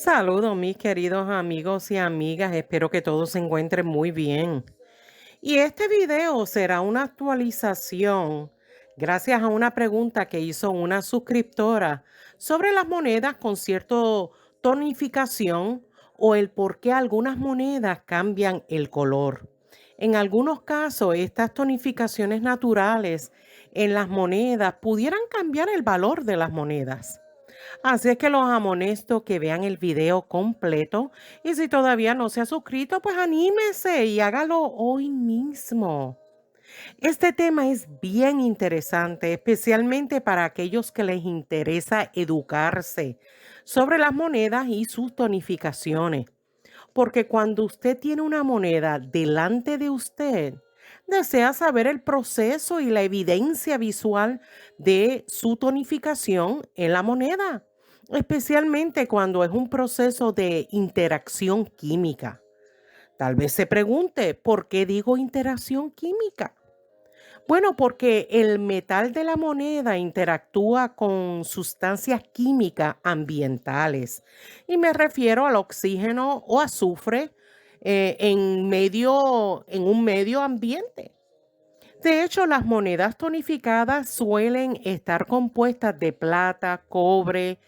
Saludos, mis queridos amigos y amigas. Espero que todos se encuentren muy bien. Y este video será una actualización gracias a una pregunta que hizo una suscriptora sobre las monedas con cierto tonificación o el por qué algunas monedas cambian el color. En algunos casos, estas tonificaciones naturales en las monedas pudieran cambiar el valor de las monedas. Así es que los amonesto que vean el video completo y si todavía no se ha suscrito, pues anímese y hágalo hoy mismo. Este tema es bien interesante, especialmente para aquellos que les interesa educarse sobre las monedas y sus tonificaciones. Porque cuando usted tiene una moneda delante de usted, desea saber el proceso y la evidencia visual de su tonificación en la moneda, especialmente cuando es un proceso de interacción química. Tal vez se pregunte, ¿por qué digo interacción química? Bueno, porque el metal de la moneda interactúa con sustancias químicas ambientales y me refiero al oxígeno o azufre en un medio ambiente. De hecho, las monedas tonificadas suelen estar compuestas de plata, cobre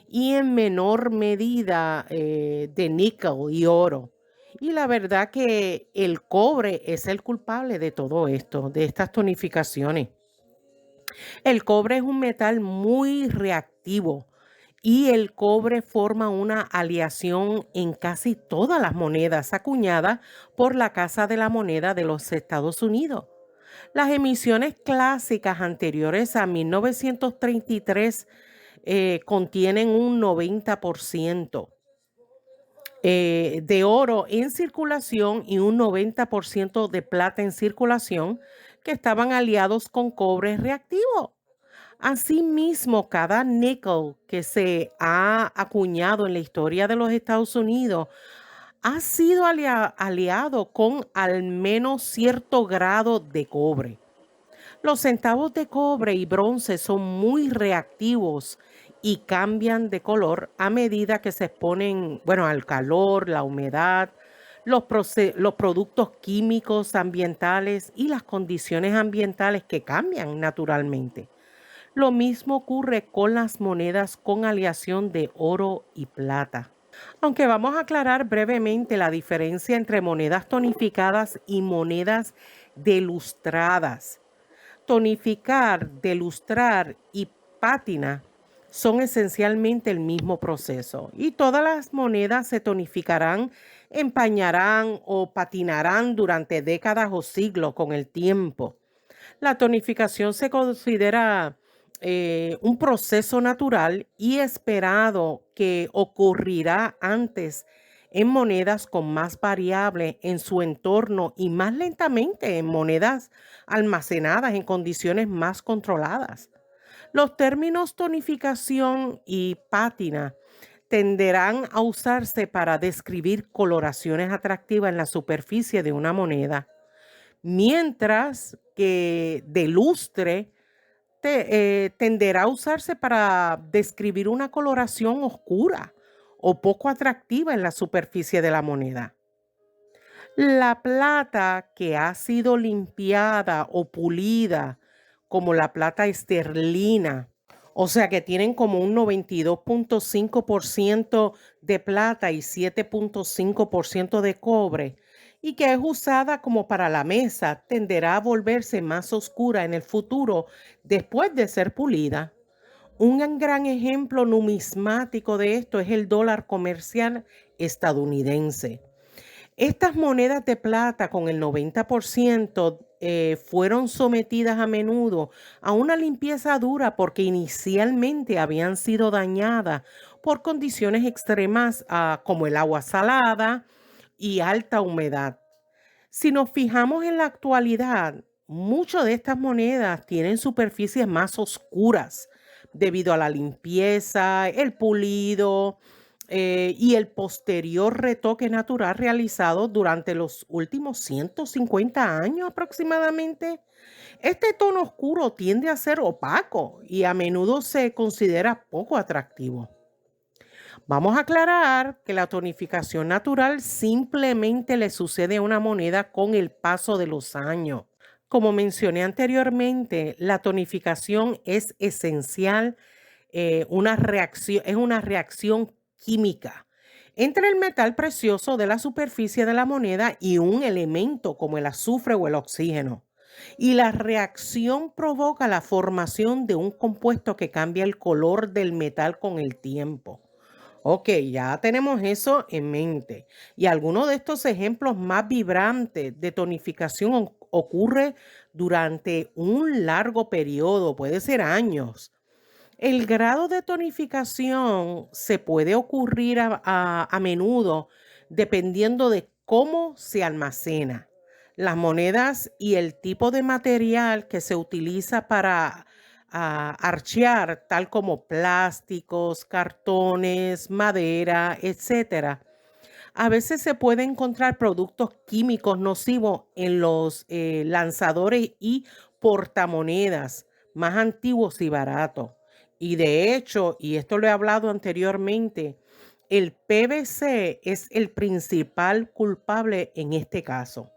y en menor medida de níquel y oro. Y la verdad que el cobre es el culpable de todo esto, de estas tonificaciones. El cobre es un metal muy reactivo y el cobre forma una aleación en casi todas las monedas acuñadas por la Casa de la Moneda de los Estados Unidos. Las emisiones clásicas anteriores a 1933 contienen un 90% de oro en circulación y un 90% de plata en circulación que estaban aliados con cobre reactivo. Asimismo, cada níquel que se ha acuñado en la historia de los Estados Unidos ha sido aliado con al menos cierto grado de cobre. Los centavos de cobre y bronce son muy reactivos y cambian de color a medida que se exponen, bueno, al calor, la humedad, los productos químicos ambientales y las condiciones ambientales que cambian naturalmente. Lo mismo ocurre con las monedas con aleación de oro y plata. Aunque vamos a aclarar brevemente la diferencia entre monedas tonificadas y monedas delustradas. Tonificar, delustrar y pátina son esencialmente el mismo proceso y todas las monedas se tonificarán, empañarán o patinarán durante décadas o siglos con el tiempo. La tonificación se considera un proceso natural y esperado que ocurrirá antes en monedas con más variables en su entorno y más lentamente en monedas almacenadas en condiciones más controladas. Los términos tonificación y pátina tenderán a usarse para describir coloraciones atractivas en la superficie de una moneda, mientras que de lustre tenderá a usarse para describir una coloración oscura o poco atractiva en la superficie de la moneda. La plata que ha sido limpiada o pulida, como la plata esterlina, o sea que tienen como un 92.5% de plata y 7.5% de cobre, y que es usada como para la mesa, tenderá a volverse más oscura en el futuro después de ser pulida. Un gran ejemplo numismático de esto es el dólar comercial estadounidense. Estas monedas de plata con el 90% fueron sometidas a menudo a una limpieza dura porque inicialmente habían sido dañadas por condiciones extremas como el agua salada y alta humedad. Si nos fijamos en la actualidad, muchas de estas monedas tienen superficies más oscuras debido a la limpieza, el pulido y el posterior retoque natural realizado durante los últimos 150 años aproximadamente. Este tono oscuro tiende a ser opaco y a menudo se considera poco atractivo. Vamos a aclarar que la tonificación natural simplemente le sucede a una moneda con el paso de los años. Como mencioné anteriormente, la tonificación es esencial, es una reacción química entre el metal precioso de la superficie de la moneda y un elemento como el azufre o el oxígeno. Y la reacción provoca la formación de un compuesto que cambia el color del metal con el tiempo. Ok, ya tenemos eso en mente. Y algunos de estos ejemplos más vibrantes de tonificación ocurre durante un largo periodo, puede ser años. El grado de tonificación se puede ocurrir a menudo dependiendo de cómo se almacena, las monedas y el tipo de material que se utiliza para archear, tal como plásticos, cartones, madera, etcétera. A veces se puede encontrar productos químicos nocivos en los lanzadores y portamonedas más antiguos y baratos. Y de hecho, y esto lo he hablado anteriormente, el PVC es el principal culpable en este caso.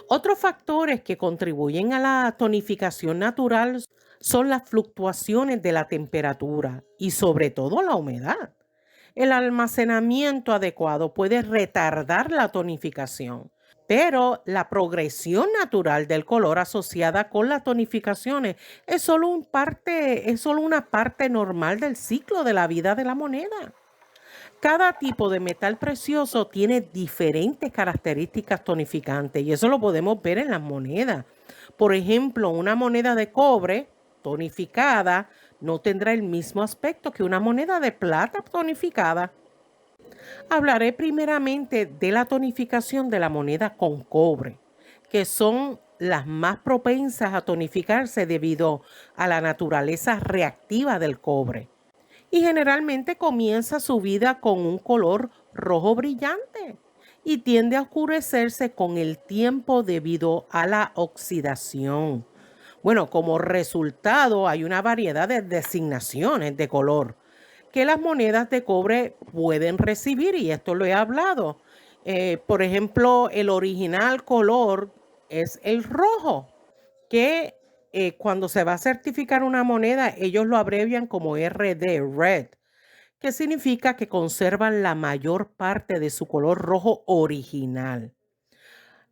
Otros factores que contribuyen a la tonificación natural son las fluctuaciones de la temperatura y sobre todo la humedad. El almacenamiento adecuado puede retardar la tonificación, pero la progresión natural del color asociada con las tonificaciones es solo una parte normal del ciclo de la vida de la moneda. Cada tipo de metal precioso tiene diferentes características tonificantes y eso lo podemos ver en las monedas. Por ejemplo, una moneda de cobre tonificada no tendrá el mismo aspecto que una moneda de plata tonificada. Hablaré primeramente de la tonificación de la moneda con cobre, que son las más propensas a tonificarse debido a la naturaleza reactiva del cobre. Y generalmente comienza su vida con un color rojo brillante y tiende a oscurecerse con el tiempo debido a la oxidación. Bueno, como resultado hay una variedad de designaciones de color que las monedas de cobre pueden recibir y esto lo he hablado. Por ejemplo, el original color es el rojo, que cuando se va a certificar una moneda, ellos lo abrevian como RD, Red, que significa que conservan la mayor parte de su color rojo original.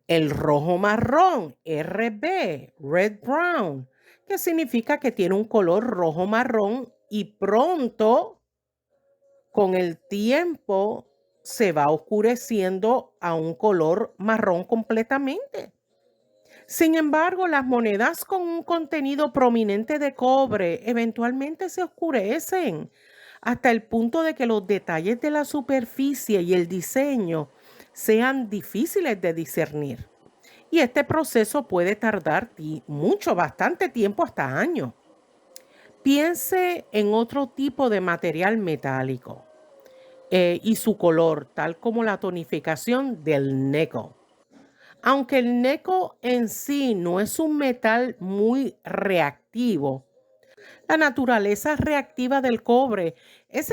El rojo marrón, RB, Red Brown, que significa que tiene un color rojo marrón y pronto, con el tiempo, se va oscureciendo a un color marrón completamente. Sin embargo, las monedas con un contenido prominente de cobre eventualmente se oscurecen hasta el punto de que los detalles de la superficie y el diseño sean difíciles de discernir. Y este proceso puede tardar mucho, bastante tiempo, hasta años. Piense en otro tipo de material metálico y su color, tal como la tonificación del níquel. Aunque el níquel en sí no es un metal muy reactivo, la naturaleza reactiva del cobre es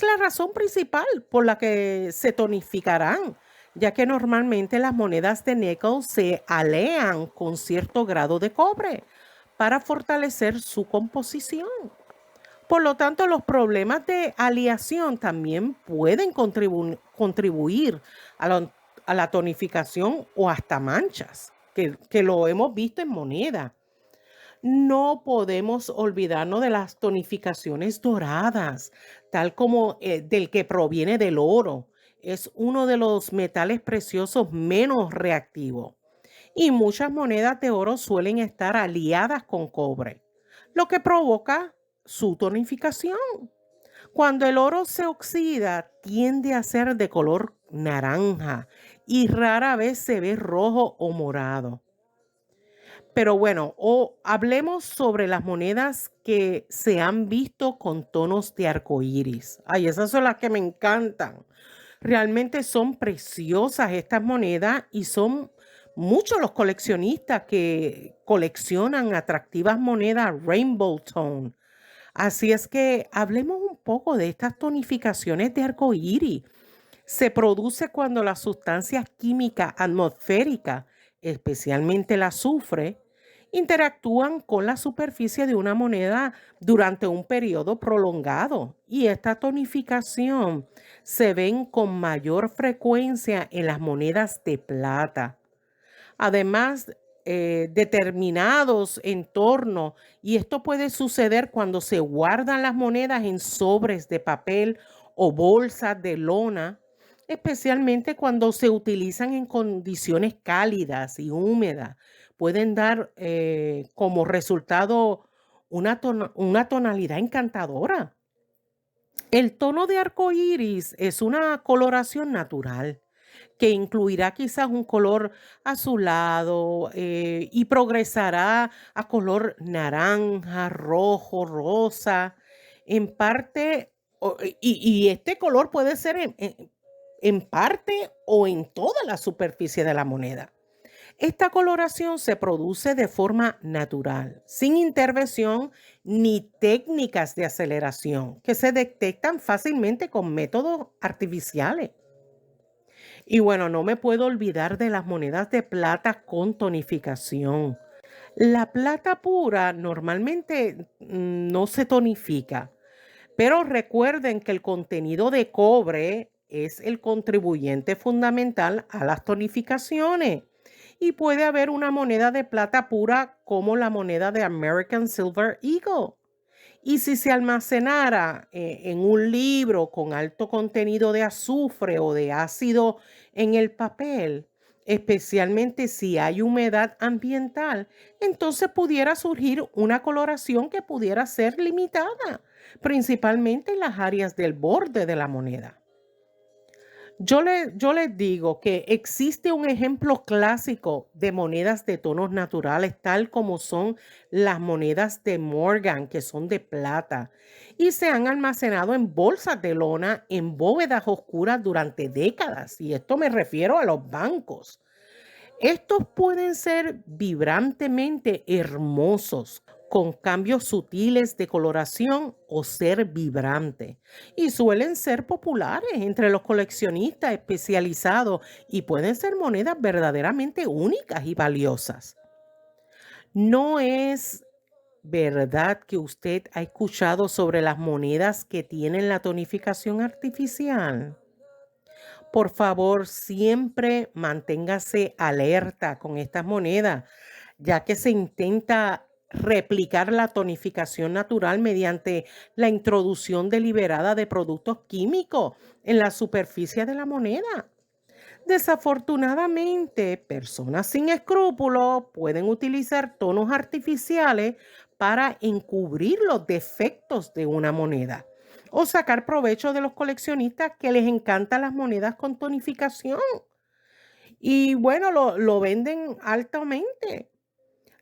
la razón principal por la que se tonificarán, ya que normalmente las monedas de níquel se alean con cierto grado de cobre para fortalecer su composición. Por lo tanto, los problemas de aleación también pueden contribuir a la tonificación o hasta manchas, que lo hemos visto en moneda. No podemos olvidarnos de las tonificaciones doradas, tal como del que proviene del oro. Es uno de los metales preciosos menos reactivos. Y muchas monedas de oro suelen estar aliadas con cobre, lo que provoca su tonificación. Cuando el oro se oxida, tiende a ser de color naranja y rara vez se ve rojo o morado. Pero bueno, hablemos sobre las monedas que se han visto con tonos de arco iris. Ay, esas son las que me encantan. Realmente son preciosas estas monedas y son muchos los coleccionistas que coleccionan atractivas monedas Rainbow Tone. Así es que hablemos un poco de estas tonificaciones de arcoíris. Se produce cuando las sustancias químicas atmosféricas, especialmente el azufre, interactúan con la superficie de una moneda durante un periodo prolongado. Y esta tonificación se ven con mayor frecuencia en las monedas de plata. Además, determinados entornos, y esto puede suceder cuando se guardan las monedas en sobres de papel o bolsas de lona, especialmente cuando se utilizan en condiciones cálidas y húmedas. Pueden dar como resultado una tonalidad encantadora. El tono de arco iris es una coloración natural que incluirá quizás un color azulado y progresará a color naranja, rojo, rosa, en parte, y este color puede ser en parte o en toda la superficie de la moneda. Esta coloración se produce de forma natural, sin intervención ni técnicas de aceleración, que se detectan fácilmente con métodos artificiales. Y bueno, no me puedo olvidar de las monedas de plata con tonificación. La plata pura normalmente no se tonifica, pero recuerden que el contenido de cobre es el contribuyente fundamental a las tonificaciones. Y puede haber una moneda de plata pura como la moneda de American Silver Eagle. Y si se almacenara en un libro con alto contenido de azufre o de ácido en el papel, especialmente si hay humedad ambiental, entonces pudiera surgir una coloración que pudiera ser limitada, principalmente en las áreas del borde de la moneda. Yo les digo que existe un ejemplo clásico de monedas de tonos naturales, tal como son las monedas de Morgan, que son de plata, y se han almacenado en bolsas de lona en bóvedas oscuras durante décadas, y esto me refiero a los bancos. Estos pueden ser vibrantemente hermosos, con cambios sutiles de coloración o ser vibrante. Y suelen ser populares entre los coleccionistas especializados y pueden ser monedas verdaderamente únicas y valiosas. No es verdad que usted ha escuchado sobre las monedas que tienen la tonificación artificial. Por favor, siempre manténgase alerta con estas monedas, ya que se intenta replicar la tonificación natural mediante la introducción deliberada de productos químicos en la superficie de la moneda. Desafortunadamente, personas sin escrúpulos pueden utilizar tonos artificiales para encubrir los defectos de una moneda o sacar provecho de los coleccionistas que les encantan las monedas con tonificación y bueno, lo venden altamente.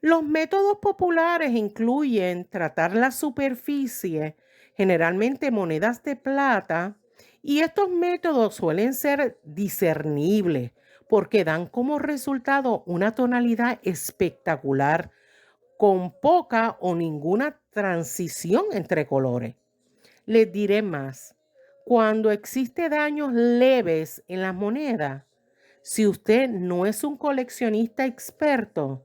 Los métodos populares incluyen tratar la superficie, generalmente monedas de plata, y estos métodos suelen ser discernibles porque dan como resultado una tonalidad espectacular con poca o ninguna transición entre colores. Les diré más, cuando existe daños leves en las monedas, si usted no es un coleccionista experto,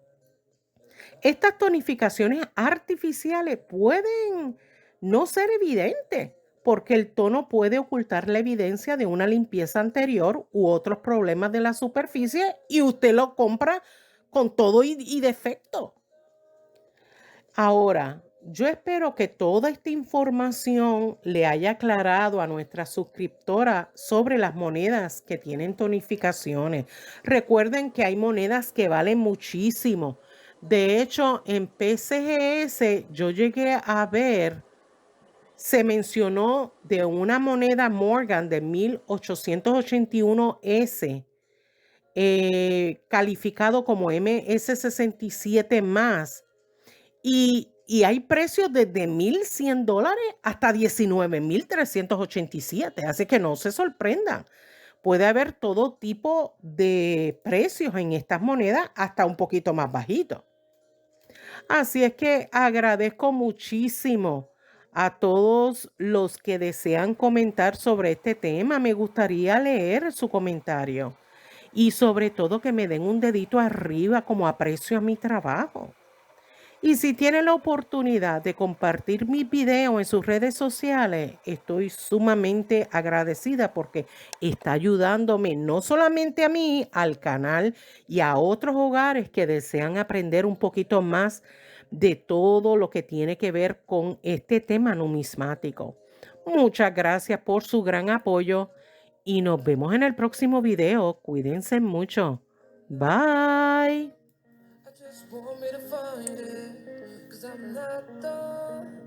estas tonificaciones artificiales pueden no ser evidentes porque el tono puede ocultar la evidencia de una limpieza anterior u otros problemas de la superficie y usted lo compra con todo y defecto. Ahora, yo espero que toda esta información le haya aclarado a nuestra suscriptora sobre las monedas que tienen tonificaciones. Recuerden que hay monedas que valen muchísimo. De hecho, en PCGS yo llegué a ver, se mencionó de una moneda Morgan de 1881S, calificado como MS67 más. Y hay precios desde $1,100 hasta $19,387, así que no se sorprendan. Puede haber todo tipo de precios en estas monedas, hasta un poquito más bajito. Así es que agradezco muchísimo A todos los que desean comentar sobre este tema, me gustaría leer su comentario y sobre todo que me den un dedito arriba como aprecio a mi trabajo. Y si tienen la oportunidad de compartir mi video en sus redes sociales, estoy sumamente agradecida porque está ayudándome no solamente a mí, al canal y a otros hogares que desean aprender un poquito más de todo lo que tiene que ver con este tema numismático. Muchas gracias por su gran apoyo y nos vemos en el próximo video. Cuídense mucho. Bye. I just want me to find it, 'cause I'm not done.